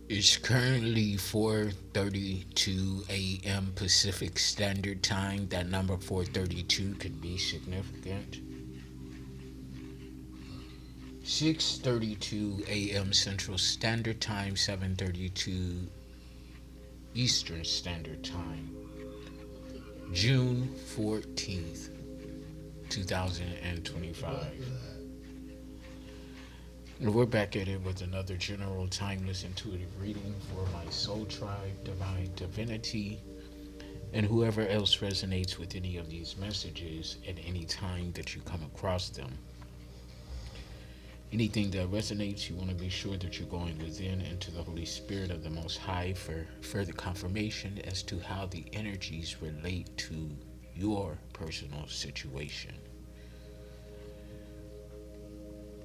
It's currently 4:32 a.m. Pacific Standard Time. That number 432 could be significant. 6:32 a.m. Central Standard Time, 7:32 Eastern Standard Time. June 14th, 2025. And we're back at it with another general timeless intuitive reading for my soul tribe, divine divinity, and whoever else resonates with any of these messages at any time that you come across them. Anything that resonates, you want to be sure that you're going within into the Holy Spirit of the Most High for further confirmation as to how the energies relate to your personal situation.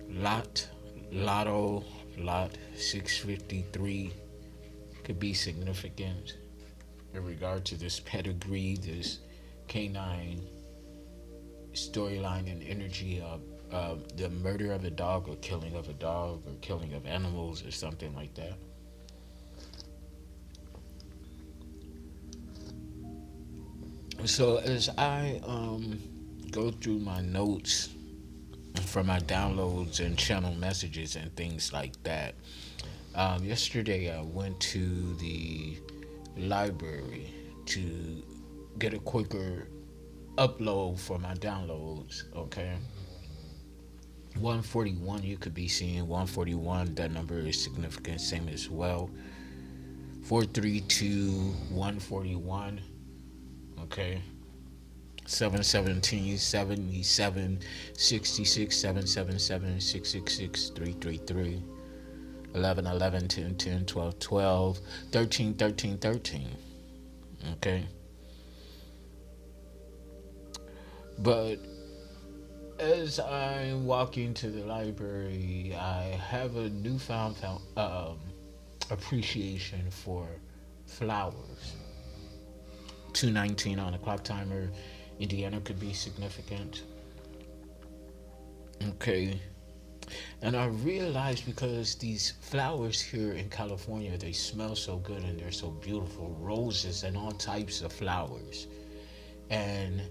Lot, Lotto, Lot 653 could be significant in regard to this pedigree, this canine storyline and energy of the murder of a dog or killing of a dog or killing of animals or something like that. So as I go through my notes from my downloads and channel messages and things like that, yesterday I went to the library to get a quicker upload for my downloads. Okay, 141 you could be seeing 141. That number is significant. Same as well. 432 141. Okay. 717 77 66 777 666 333 11 11 10 10 12 12 13 13 13. Okay. But as I'm walking to the library, I have a newfound appreciation for flowers. 2:19 on the clock timer. Indiana could be significant. Okay. And I realized because these flowers here in California, they smell so good and they're so beautiful. Roses and all types of flowers. And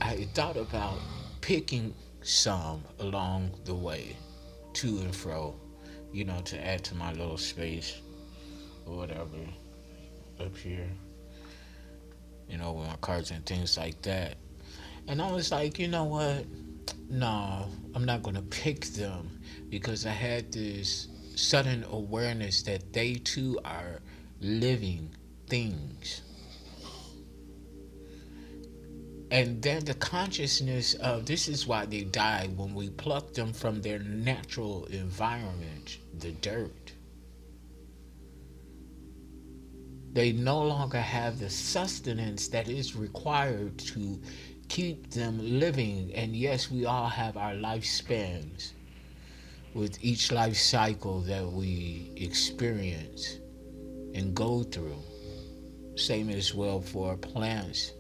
I thought about picking some along the way, to and fro, to add to my little space or whatever up here, with my cards and things like that. And I was like, you know what? No, I'm not going to pick them because I had this sudden awareness that they too are living things. And then the consciousness of this is why they died when we plucked them from their natural environment, the dirt. They no longer have the sustenance that is required to keep them living. And yes, we all have our lifespans with each life cycle that we experience and go through. Same as well for plants,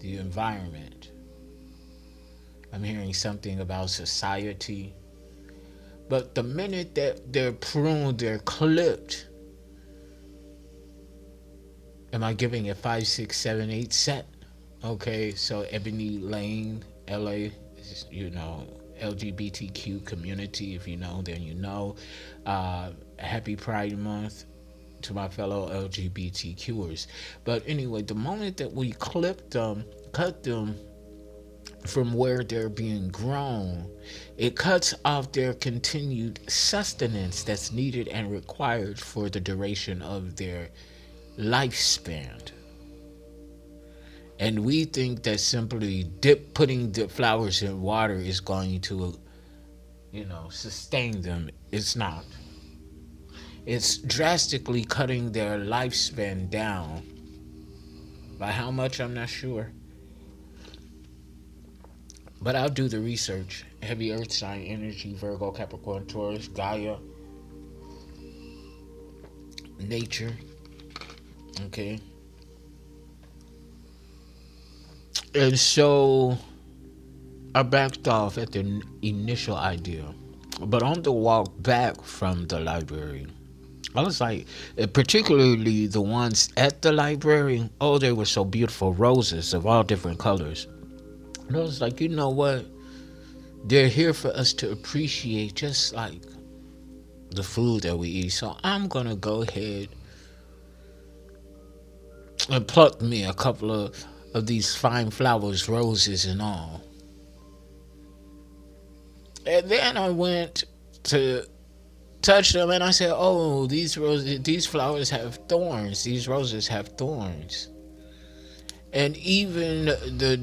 the environment. I'm hearing something about society. But the minute that they're pruned, they're clipped. Am I giving it 5, 6, 7, 8 set? Okay, so Ebony Lane, LA, LGBTQ community. If you know, then you know. Happy Pride Month to my fellow LGBTQers. But anyway, the moment that we cut them from where they're being grown, it cuts off their continued sustenance that's needed and required for the duration of their lifespan. And we think that simply putting the flowers in water is going to, sustain them. It's not. It's drastically cutting their lifespan down. By how much, I'm not sure. But I'll do the research. Heavy earth sign energy, Virgo, Capricorn, Taurus, Gaia, nature. Okay. And so I backed off at the initial idea. But on the walk back from the library, I was like, particularly the ones at the library, oh, they were so beautiful, roses of all different colors. And I was like, you know what? They're here for us to appreciate, just like the food that we eat. So I'm going to go ahead and pluck me a couple of these fine flowers, roses and all. And then I went to touch them and I said, oh, these roses, these flowers have thorns. These roses have thorns. And even the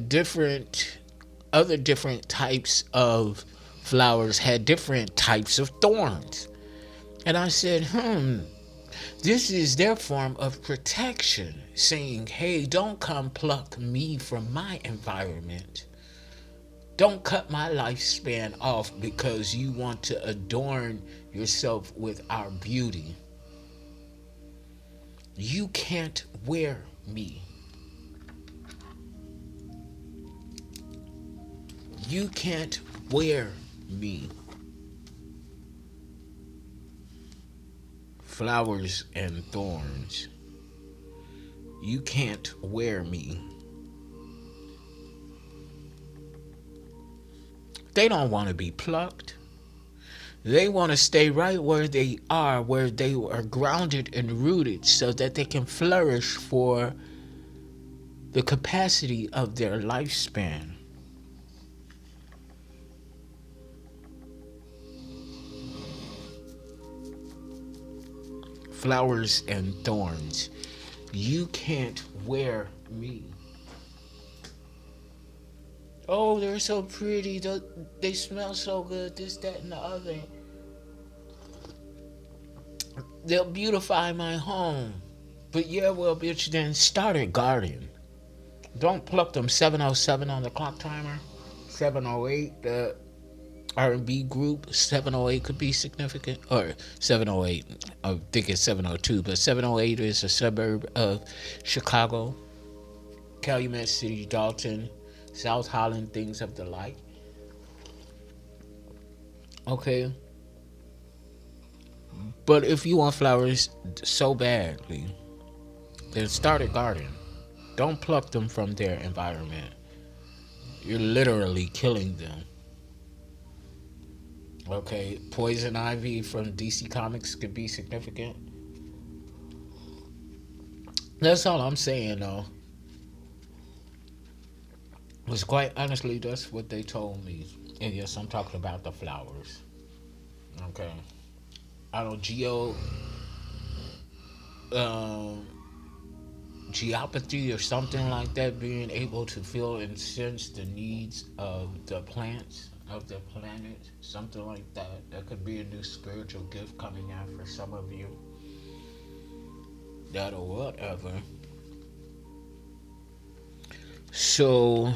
other different types of flowers had different types of thorns. And I said, this is their form of protection, saying, hey, don't come pluck me from my environment. Don't cut my lifespan off because you want to adorn yourself with our beauty. You can't wear me. You can't wear me. Flowers and thorns. You can't wear me. They don't want to be plucked. They want to stay right where they are grounded and rooted so that they can flourish for the capacity of their lifespan. Flowers and thorns. You can't wear me. Oh, they're so pretty. They smell so good. This, that, and the other. They'll beautify my home. But yeah, well, bitch, then start a garden. Don't pluck them. 7:07 on the clock timer. 7:08, the R&B group. 7:08 could be significant. Or 7:08, I think it's 7:02, but 7:08 is a suburb of Chicago. Calumet City, Dalton, South Holland, things of the like. Okay. But if you want flowers so badly, then start a garden. Don't pluck them from their environment. You're literally killing them. Okay, Poison Ivy from DC Comics could be significant. That's all I'm saying, though. Because quite honestly, that's what they told me. And yes, I'm talking about the flowers. Okay. I don't um, geopathy or something like that, being able to feel and sense the needs of the plants of the planet, something like that. That could be a new spiritual gift coming out for some of you. That or whatever. So,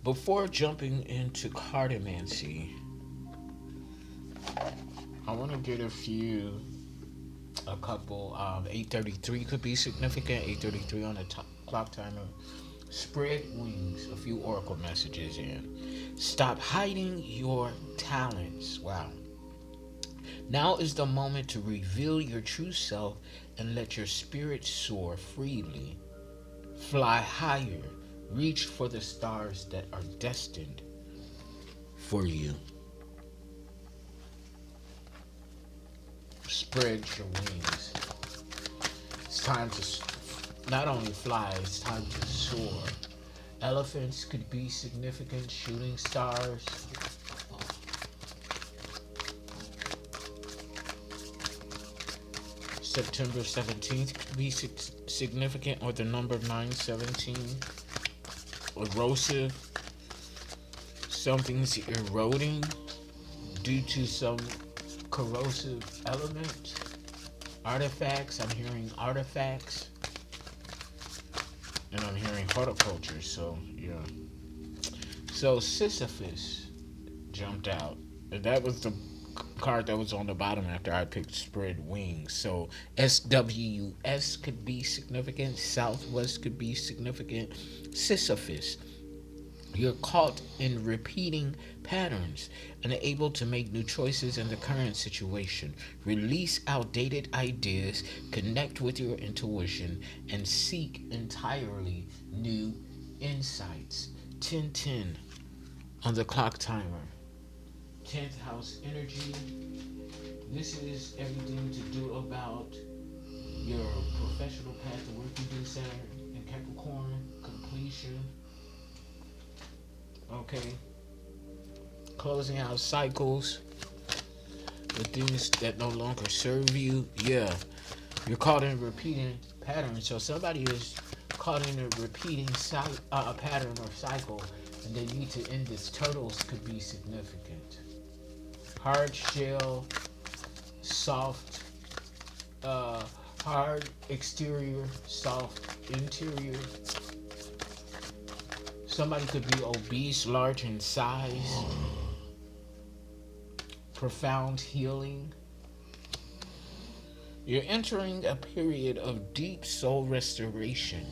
before jumping into cartomancy, I want to get a couple. 8:33 could be significant. 8:33 on the clock timer. Spread wings. A few oracle messages in. Stop hiding your talents. Wow. Now is the moment to reveal your true self and let your spirit soar freely. Fly higher. Reach for the stars that are destined for you. Spread your wings. It's time to not only fly, it's time to soar. Elephants could be significant. Shooting stars. September 17th could be significant, or the number 917. Erosive. Something's eroding due to some corrosive element. Artifacts. I'm hearing artifacts. And I'm hearing horticulture, so yeah. So Sisyphus jumped out. And that was the card that was on the bottom after I picked spread wings. So SWS could be significant. Southwest could be significant. Sisyphus. You're caught in repeating patterns, unable to make new choices in the current situation. Release outdated ideas, connect with your intuition, and seek entirely new insights. 10:10 on the clock timer. 10th house energy. This is everything to do about your professional path, the work you do, Saturn and Capricorn, completion. Okay. Closing out cycles, the things that no longer serve you. Yeah. You're caught in repeating patterns. So somebody is caught in a repeating pattern or cycle, and they need to end this. Turtles could be significant. Hard shell, soft, uh, hard exterior, soft interior. Somebody could be obese, large in size. Profound healing. You're entering a period of deep soul restoration,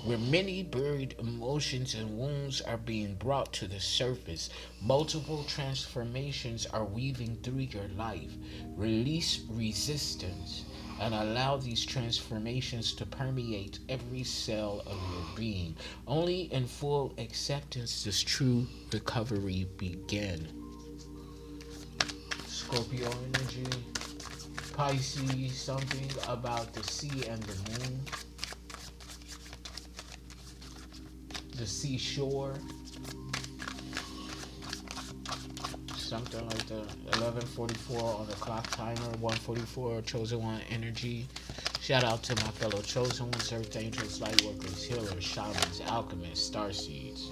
where many buried emotions and wounds are being brought to the surface. Multiple transformations are weaving through your life. Release resistance and allow these transformations to permeate every cell of your being. Only in full acceptance does true recovery begin. Scorpio energy. Pisces, something about the sea and the moon. The seashore. Something like that. 11:44 on the clock timer. 1:44 chosen one energy. Shout out to my fellow chosen ones, earth angels, light workers, healers, shamans, alchemists, starseeds.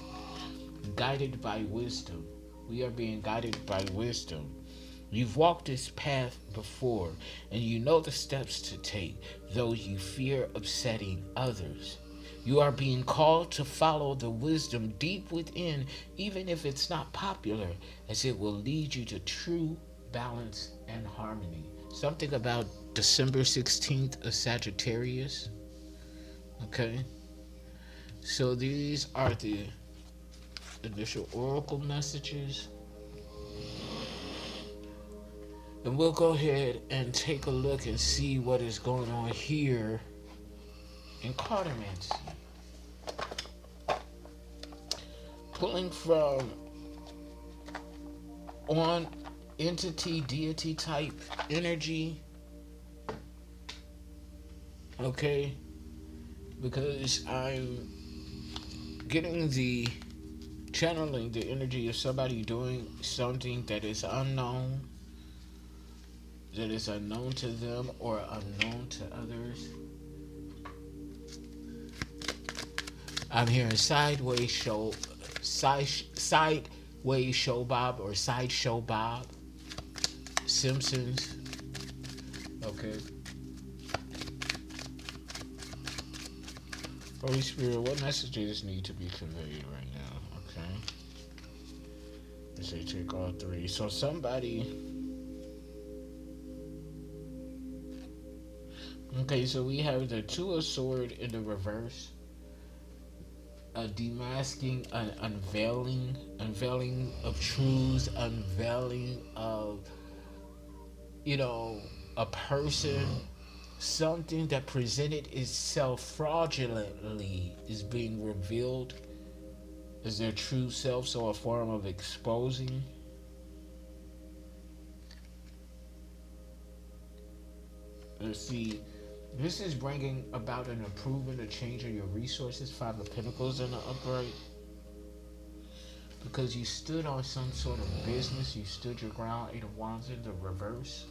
Guided by wisdom. We are being guided by wisdom. You've walked this path before, and you know the steps to take, though you fear upsetting others. You are being called to follow the wisdom deep within, even if it's not popular, as it will lead you to true balance and harmony. Something about December 16th of Sagittarius. Okay? So these are the initial oracle messages. And we'll go ahead and take a look and see what is going on here in Cartomancy. Pulling from on entity, deity type energy. Okay? Because I'm getting the channeling the energy of somebody doing something that is unknown to them or unknown to others. I'm hearing sideways show Bob or sideshow Bob. Simpsons. Okay. Holy Spirit, what messages need to be conveyed right now? Okay. Let's say take all three. So somebody. Okay, so we have the Two of Sword in the reverse. A demasking, an unveiling of truths, unveiling of, a person, something that presented itself fraudulently is being revealed as their true self, so a form of exposing. Let's see. This is bringing about an improvement, a change in your resources. Five of Pentacles in the upright. Because you stood on some sort of business. You stood your ground. Eight of Wands in the reverse.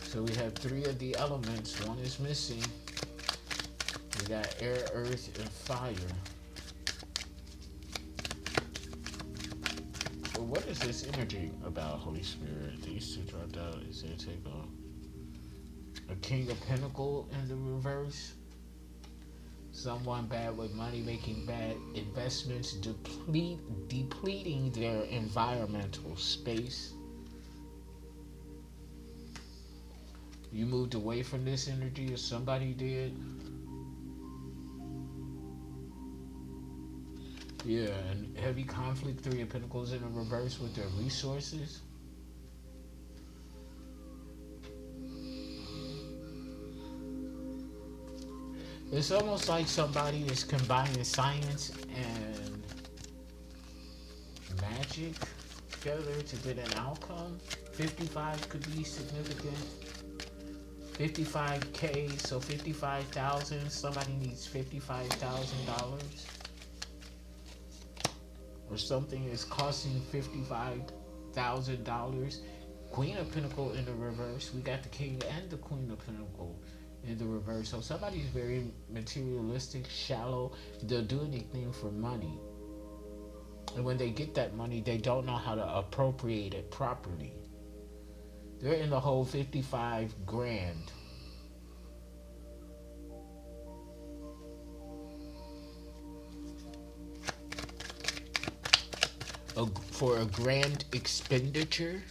So we have three of the elements. One is missing. We got air, earth, and fire. So what is this energy about, Holy Spirit? These two dropped out. Is there a take off? A King of Pentacles in the reverse. Someone bad with money making bad investments, depleting their environmental space. You moved away from this energy, or somebody did. Yeah, and heavy conflict, Three of Pentacles in the reverse with their resources. It's almost like somebody is combining science and magic together to get an outcome. 55 could be significant. 55K, so 55,000. Somebody needs $55,000. Or something is costing $55,000. Queen of Pentacle in the reverse. We got the King and the Queen of Pentacle in the reverse. So somebody's very materialistic, shallow. They'll do anything for money. And when they get that money, they don't know how to appropriate it properly. They're in the whole 55 grand. For a grand expenditure.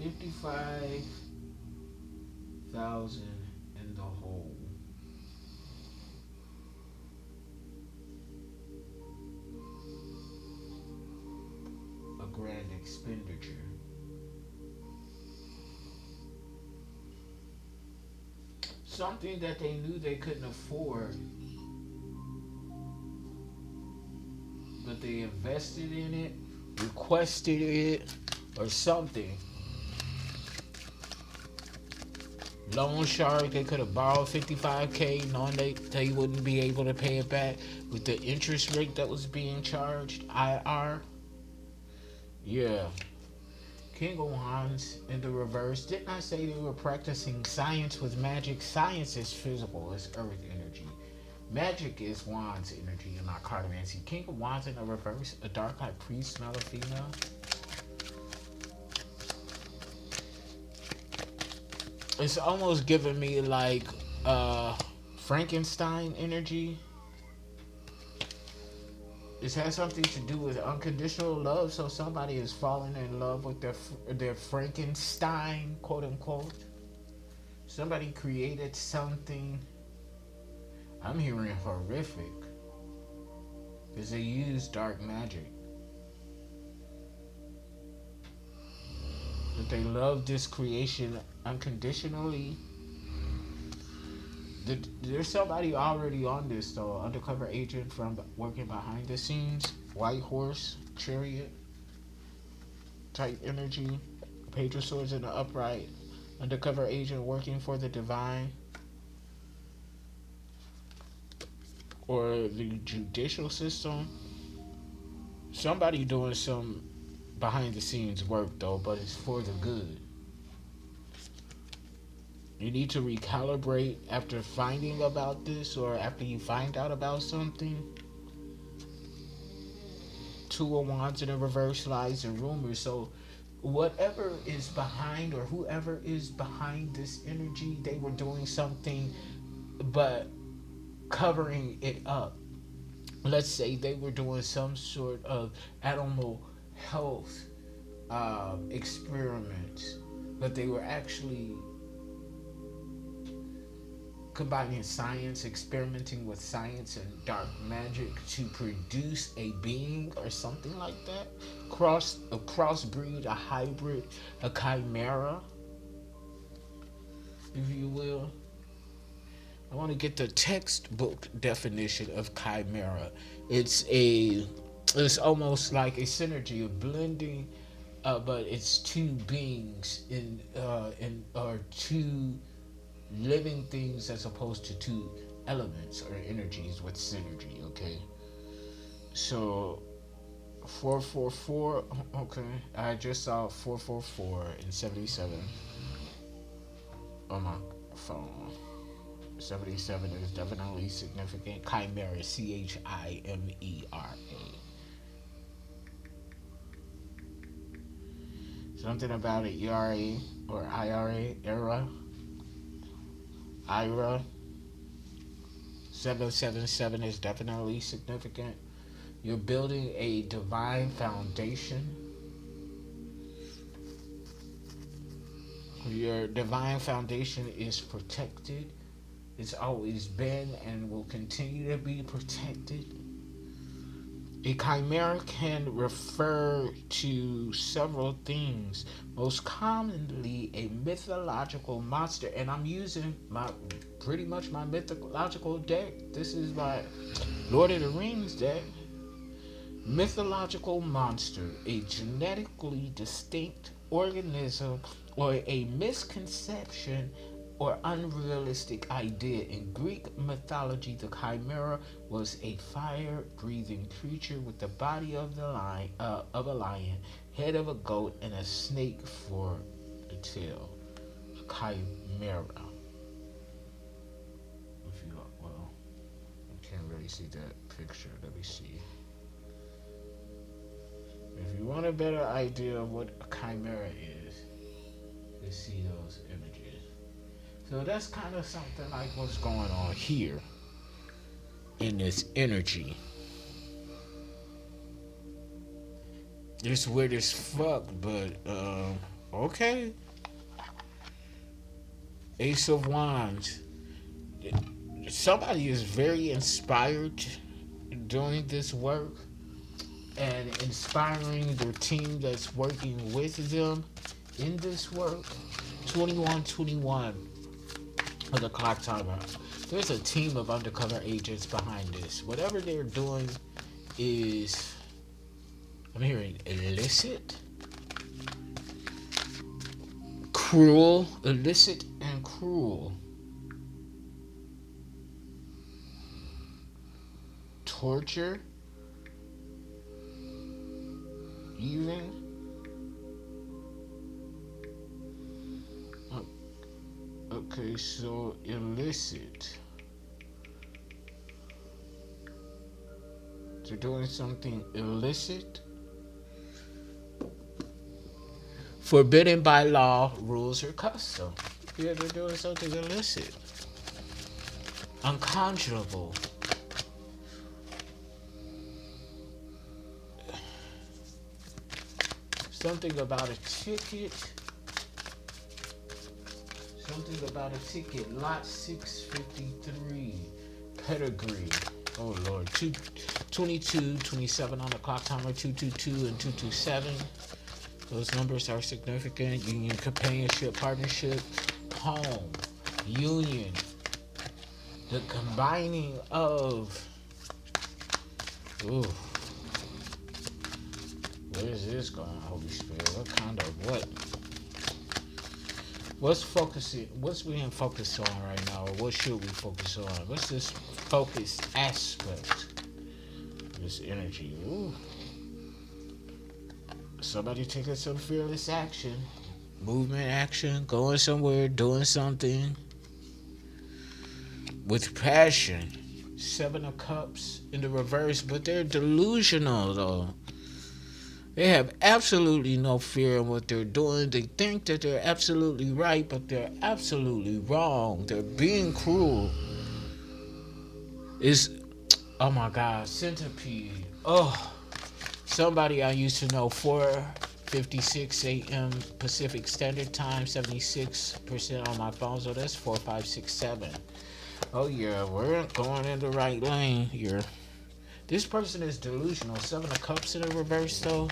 $55,000 in the hole. A grand expenditure. Something that they knew they couldn't afford, but they invested in it, requested it, or something. Loan shark, they could have borrowed 55K knowing they wouldn't be able to pay it back with the interest rate that was being charged, IR. Yeah. King of Wands in the reverse. Didn't I say they were practicing science with magic? Science is physical, it's earth energy. Magic is Wands energy and not cartomancy. King of Wands in the reverse. A dark high priest, male or female. It's almost giving me like Frankenstein energy. This has something to do with unconditional love, so somebody is falling in love with their Frankenstein, quote unquote. Somebody created something. I'm hearing horrific because they use dark magic. But they love this creation unconditionally. There's somebody already on this though. Undercover agent from working behind the scenes. White horse, chariot type energy. Page of swords in the upright. Undercover agent working for the divine. Or the judicial system. Somebody doing some behind the scenes work though, but it's for the good. You need to recalibrate after finding about this or after you find out about something. Two of Wands in the reverse, lies and rumors. So whatever is behind or whoever is behind this energy, they were doing something but covering it up. Let's say they were doing some sort of animal health experiments, but they were actually combining science, experimenting with science and dark magic to produce a being or something like that. A crossbreed, a hybrid, a chimera, if you will. I want to get the textbook definition of chimera. It's almost like a synergy of blending, but it's two beings or two living things as opposed to two elements or energies with synergy. Okay, so 444. Okay, I just saw 444 and 77 on my phone. 77 is definitely significant. Chimera, Chimera. Something about it, ERA or IRA, IRA. 777 is definitely significant. You're building a divine foundation. Your divine foundation is protected. It's always been and will continue to be protected. A chimera can refer to several things, most commonly a mythological monster. And I'm using pretty much my mythological deck. This is my Lord of the Rings deck. Mythological monster, a genetically distinct organism or a misconception or unrealistic idea. In Greek mythology, the chimera was a fire-breathing creature with the body of a lion, head of a goat, and a snake for the tail. Chimera. If you well, you can't really see that picture. Let me see. If you want a better idea of what a chimera is, you see those images. So that's kind of something like what's going on here in this energy. It's weird as fuck, but okay. Ace of Wands. Somebody is very inspired doing this work and inspiring their team that's working with them in this work. 2121 of the clock timer. There's a team of undercover agents behind this. Whatever they're doing is, I'm hearing illicit, cruel, illicit and cruel. Torture, even. Okay, so illicit. They're doing something illicit. Forbidden by law, rules, or custom. Yeah, they're doing something illicit. Unconscionable. Something about a ticket. Something about a ticket. Lot 653. Pedigree. Oh Lord. 22, 27 on the clock timer. 222 and 227. Those numbers are significant. Union, companionship, partnership, home, union. The combining of. Ooh. Where is this going, Holy Spirit? What kind of what? What's being focused on right now? Or what should we focus on? What's this focused aspect? This energy. Ooh. Somebody taking some fearless action. Movement action. Going somewhere. Doing something. With passion. 7 of Cups in the reverse. But they're delusional though. They have absolutely no fear in what they're doing. They think that they're absolutely right, but they're absolutely wrong. They're being cruel. Oh my God, Centipede. Oh, somebody I used to know, 4:56 a.m. Pacific Standard Time, 76% on my phone, so that's 4567. Oh yeah, we're going in the right lane here. This person is delusional. 7 of Cups in the reverse though.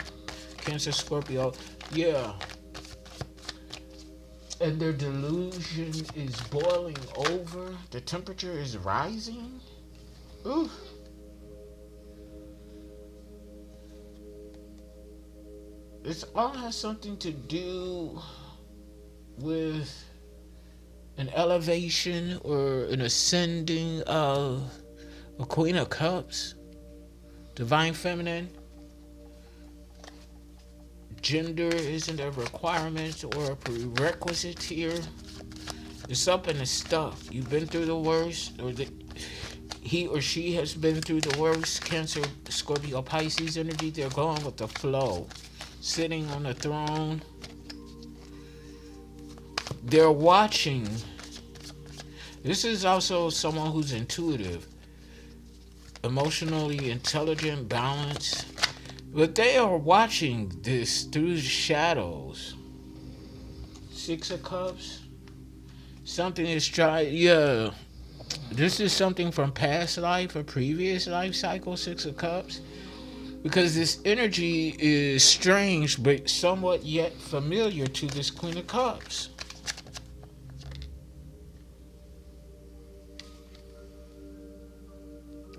Cancer, Scorpio. Yeah. And their delusion is boiling over. The temperature is rising. Ooh. This all has something to do with an elevation or an ascending of a Queen of Cups. Divine Feminine. Gender isn't a requirement or a prerequisite here. It's up in the stuff. You've been through the worst, or he or she has been through the worst. Cancer, Scorpio, Pisces energy. They're going with the flow. Sitting on the throne. They're watching. This is also someone who's intuitive. Emotionally intelligent, balanced. But they are watching this through the shadows. 6 of Cups. Something is trying, yeah. This is something from past life or previous life cycle, Six of Cups. Because this energy is strange, but somewhat yet familiar to this Queen of Cups.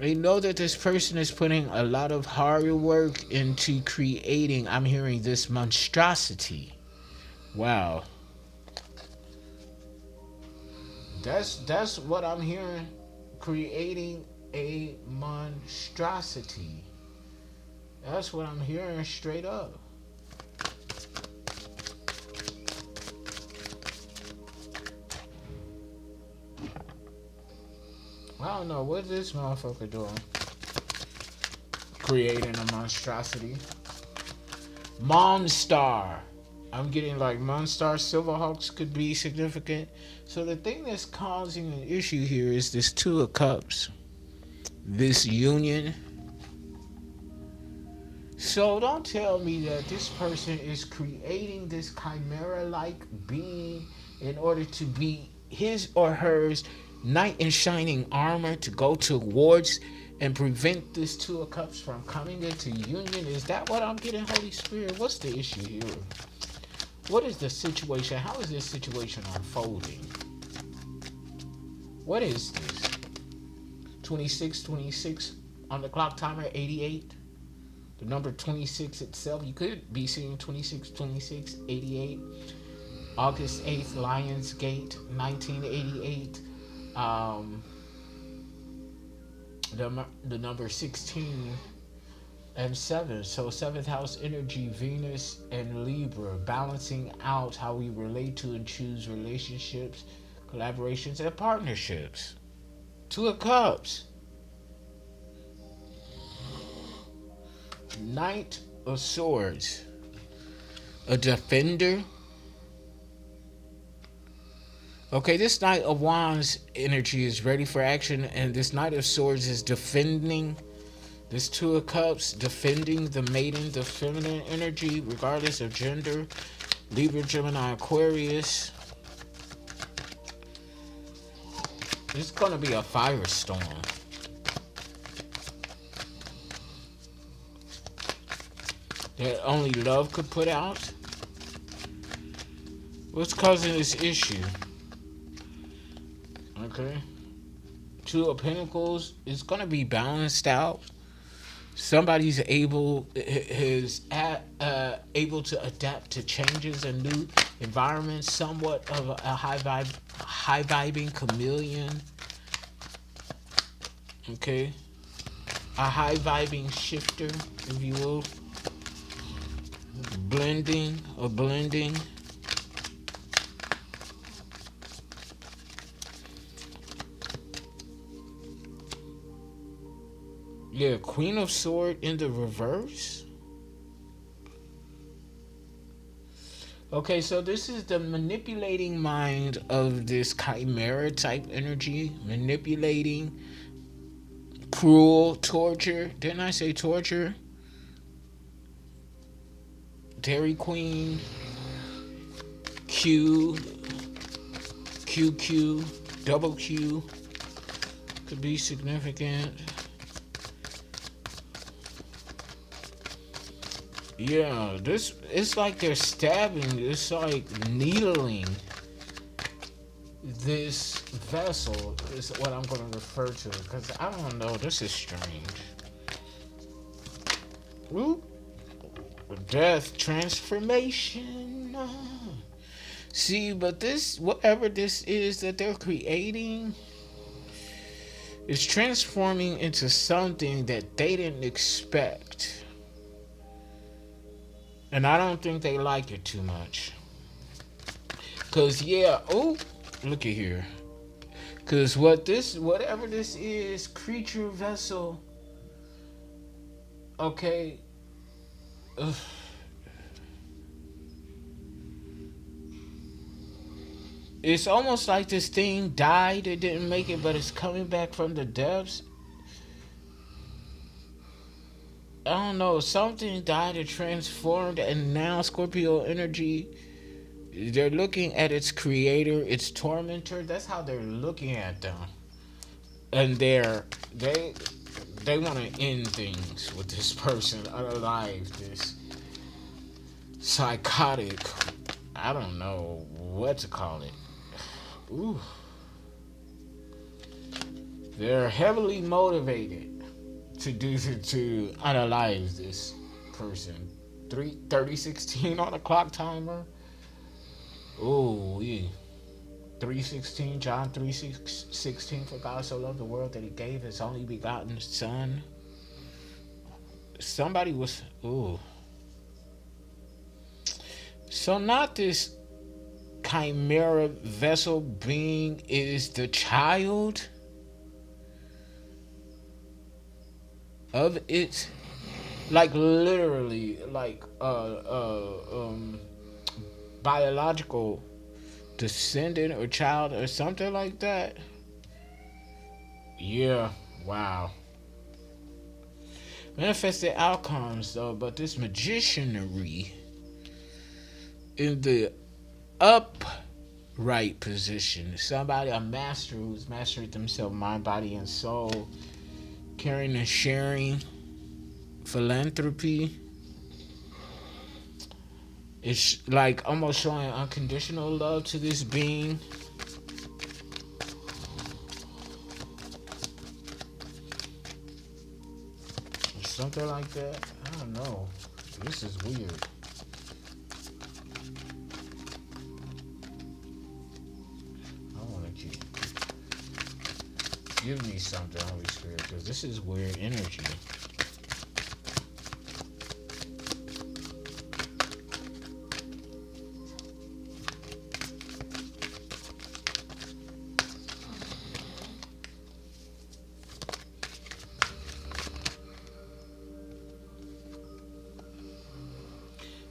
I know that this person is putting a lot of hard work into creating, I'm hearing this monstrosity. Wow. That's what I'm hearing. Creating a monstrosity. That's what I'm hearing straight up. I don't know what this motherfucker doing. Creating a monstrosity. Monstar. I'm getting like Monstar, Silverhawks could be significant. So the thing that's causing an issue here is this Two of Cups. This union. So don't tell me that this person is creating this chimera-like being in order to be his or hers knight in shining armor to go towards and prevent this Two of Cups from coming into union. Is that what I'm getting, Holy Spirit? What's the issue here? What is the situation? How is this situation unfolding? What is this? 26 on the clock timer, 88. The number 26 itself, you could be seeing 26, 88. August 8th, Lionsgate, 1988. The number 16 and 7. So 7th house energy, Venus and Libra, balancing out how we relate to and choose relationships, collaborations, and partnerships. Two of Cups. Knight of Swords. A defender. Okay, this Knight of Wands energy is ready for action, and this Knight of Swords is defending. This Two of Cups, defending the maiden, the feminine energy, regardless of gender. Libra, Gemini, Aquarius. It's going to be a firestorm. That only love could put out. What's causing this issue? Okay. Two of Pentacles is going to be balanced out. Somebody's able to adapt to changes and new environments. Somewhat of a high vibing chameleon. Okay. A high vibing shifter, if you will. Blending. Yeah, Queen of Sword in the reverse. Okay, so this is the manipulating mind of this chimera type energy. Manipulating, cruel, torture. Didn't I say torture? Dairy Queen, Q, double Q could be significant. Yeah, this, it's like they're stabbing, it's like needling this vessel is what I'm going to refer to, because I don't know, this is strange. Whoop. Death, transformation. See, but this, whatever this is that they're creating, is transforming into something that they didn't expect. And I don't think they like it too much. Cause yeah, oh, look at here. Cause whatever this is, creature vessel. Okay. Ugh. It's almost like this thing died, it didn't make it, but it's coming back from the depths. I don't know, something died, it transformed, and now Scorpio energy, they're looking at its creator, its tormentor. That's how they're looking at them. and they they want to end things with this person unalive, this psychotic. I don't know what to call it. Ooh, they're heavily motivated to unalive this person. 3016 on the clock timer. Oh, yeah. 3:16, John 3:16, for God so loved the world that he gave his only begotten son. Somebody was, ooh. So not this chimera vessel being is the child of it, like literally, like biological descendant or child or something like that. Yeah, wow. Manifested outcomes though, but this magicianry in the upright position, somebody, a master who's mastered themselves, mind, body, and soul, caring and sharing, philanthropy. It's like almost showing unconditional love to this being. Or something like that. I don't know. This is weird. I want to give me something, Holy Spirit, because this is weird energy.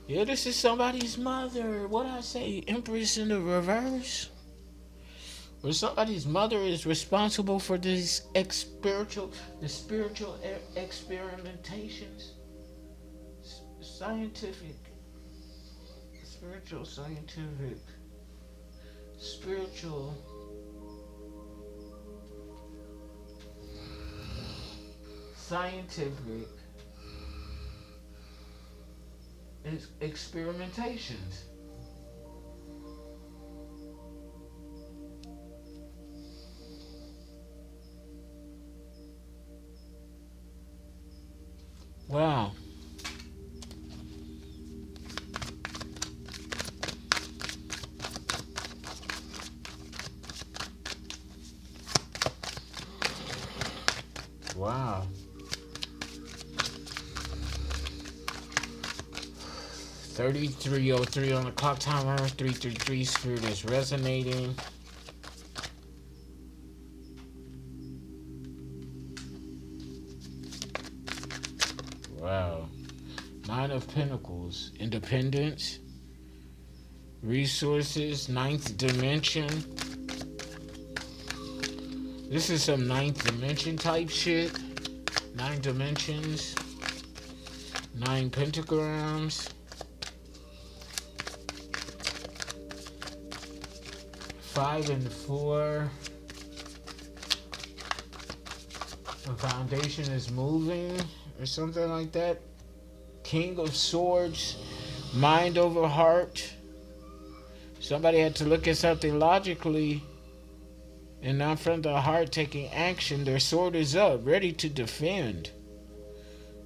Yeah, this is somebody's mother. What I say? Empress in the reverse? Or somebody's mother is responsible for these the spiritual experimentations? Scientific. Spiritual, scientific. Spiritual. Scientific. Experimentations. Wow. Wow. 3303 on the clock timer. 333 spirit is resonating. Wow. Nine of Pentacles. Independence. Resources. Ninth dimension. This is some ninth dimension type shit. 9 dimensions. 9 pentagrams. 5 and 4. The foundation is moving or something like that. King of Swords. Mind over heart. Somebody had to look at something logically and not from the heart taking action. Their sword is up, ready to defend.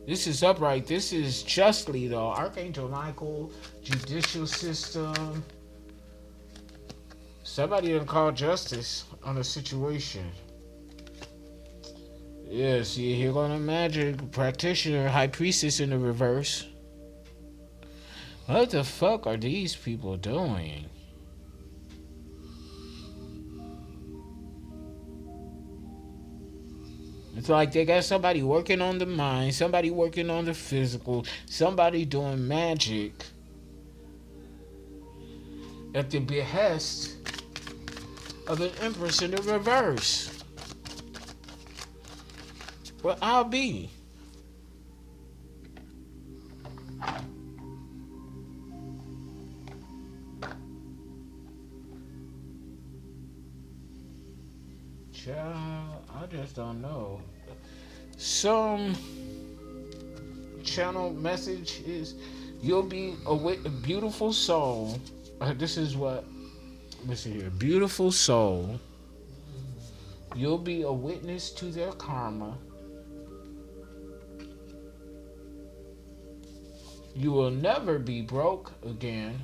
This is upright. This is justly, though. Archangel Michael, judicial system. Somebody didn't call justice on a situation. Yeah, see, here going a magic practitioner, high priestess in the reverse. What the fuck are these people doing? It's like they got somebody working on the mind, somebody working on the physical, somebody doing magic at the behest of an empress in the reverse. Well, I'll be. Child, I just don't know. Some channel message is you'll be a beautiful soul. This is what, listen here. Beautiful soul. You'll be a witness to their karma. You will never be broke again.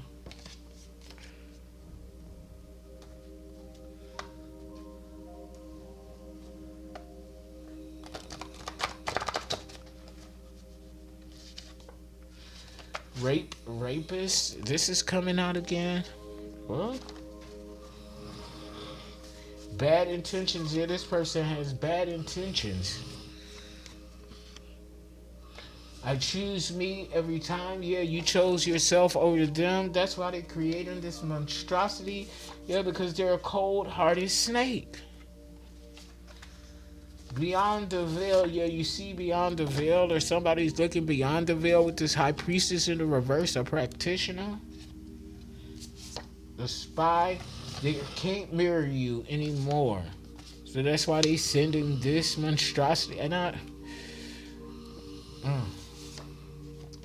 Rapist. This is coming out again. What? Bad intentions. Yeah, this person has bad intentions. I choose me every time. Yeah, you chose yourself over them. That's why they're creating this monstrosity. Yeah, because they're a cold-hearted snake. Beyond the veil, yeah, you see beyond the veil, or somebody's looking beyond the veil with this high priestess in the reverse, a practitioner, the spy. They can't mirror you anymore. So that's why they sending this monstrosity. And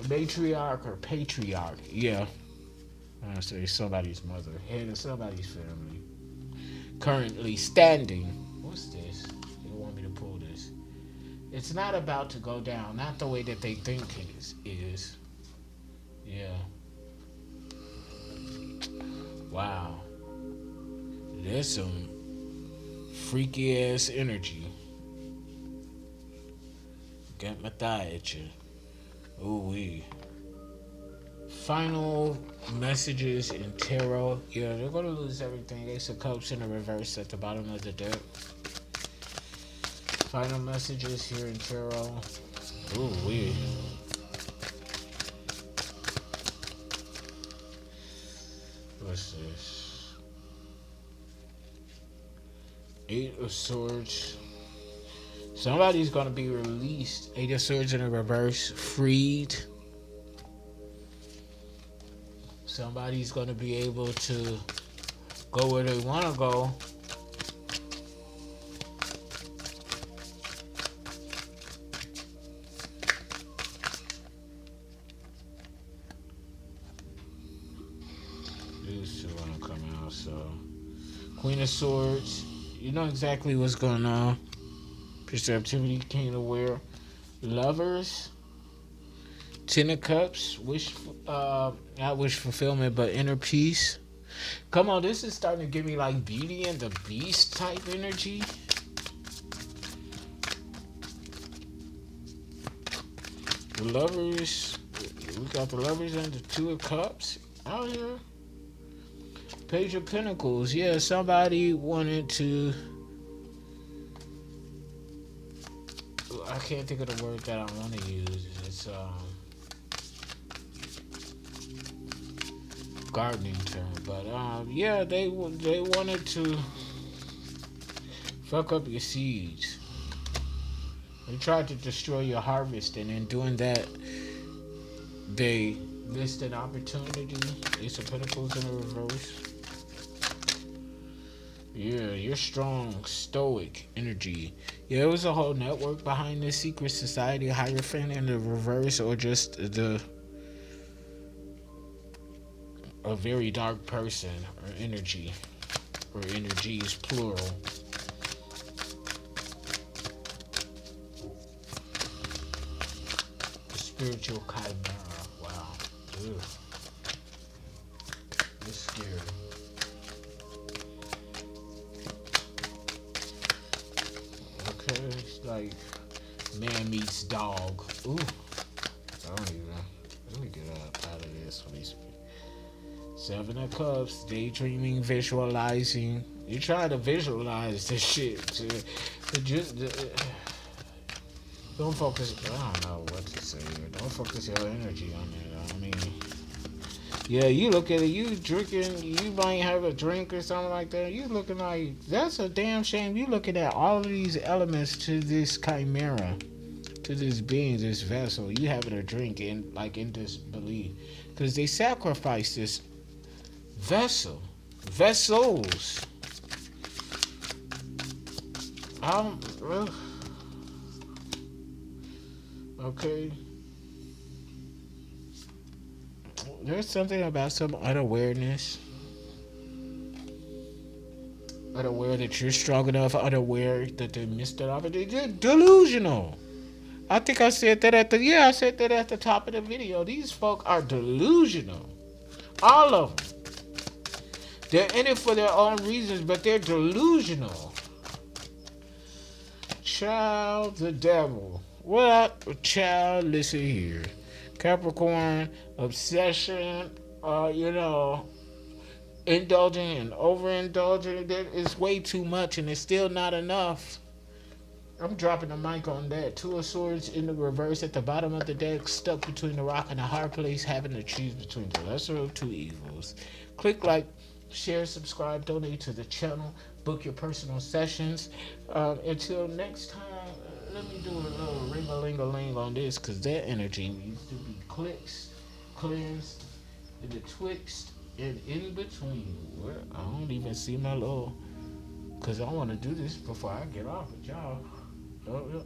matriarch or patriarch, yeah. I say somebody's mother, head of somebody's family. Currently standing. What's this? They want me to pull this. It's not about to go down, not the way that they think it is. Yeah. Wow. There's some freaky ass energy. Got my thigh at you. Ooh wee. Final messages in tarot. Yeah, they're gonna lose everything. Ace of Cups in the reverse at the bottom of the deck. Final messages here in tarot. Ooh wee. What's this? Eight of Swords. Somebody's gonna be released. Eight of Swords in the reverse. Freed. Somebody's gonna be able to go where they wanna go. These two wanna come out, so Queen of Swords. You know exactly what's going on. Perceptivity, King aware. Lovers. Ten of Cups, not wish fulfillment, but inner peace. Come on, this is starting to give me like Beauty and the Beast type energy. The Lovers, we got the Lovers and the Two of Cups out here. Page of Pentacles, yeah, somebody wanted to, I can't think of the word that I want to use. It's gardening term, but yeah, they wanted to fuck up your seeds. They tried to destroy your harvest, and in doing that, they missed an opportunity. Ace of Pentacles in the reverse. Yeah, you're strong, stoic energy. Yeah, it was a whole network behind this secret society, Hierophant in the reverse, or just a very dark person, or energy, or energies plural. The spiritual chimera. Wow. Ugh. It's scary. Okay, it's like man meets dog. Ooh. I don't even. Let me get out of this when he's. Seven of Cups, daydreaming, visualizing. You try to visualize this shit. Don't focus. I don't know what to say here. Don't focus your energy on it. I mean, yeah, you look at it. You drinking. You might have a drink or something like that. You looking like that's a damn shame. You looking at all of these elements to this chimera, to this being, this vessel. You having a drink in disbelief because they sacrificed this vessels Well, okay. There's something about some unaware that you're strong enough, unaware that they missed an opportunity. They're delusional. I think I said that at the top of the video. These folk are delusional. All of them. They're in it for their own reasons, but they're delusional. Child, the devil. What? Child, listen here. Capricorn, obsession, indulging and overindulging. That is way too much, and it's still not enough. I'm dropping the mic on that. Two of Swords in the reverse at the bottom of the deck, stuck between the rock and a hard place, having to choose between the lesser of two evils. Click like, share, subscribe, donate to the channel, book your personal sessions. Until next time, let me do a little ring-a-ling-a-ling on this, because that energy needs to be cleansed, in the twixt, and in between. I don't even see my little, because I want to do this before I get off with y'all. Oh, yeah.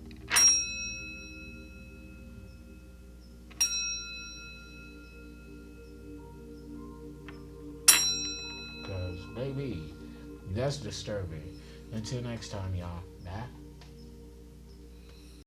Because, baby, that's disturbing. Until next time, y'all.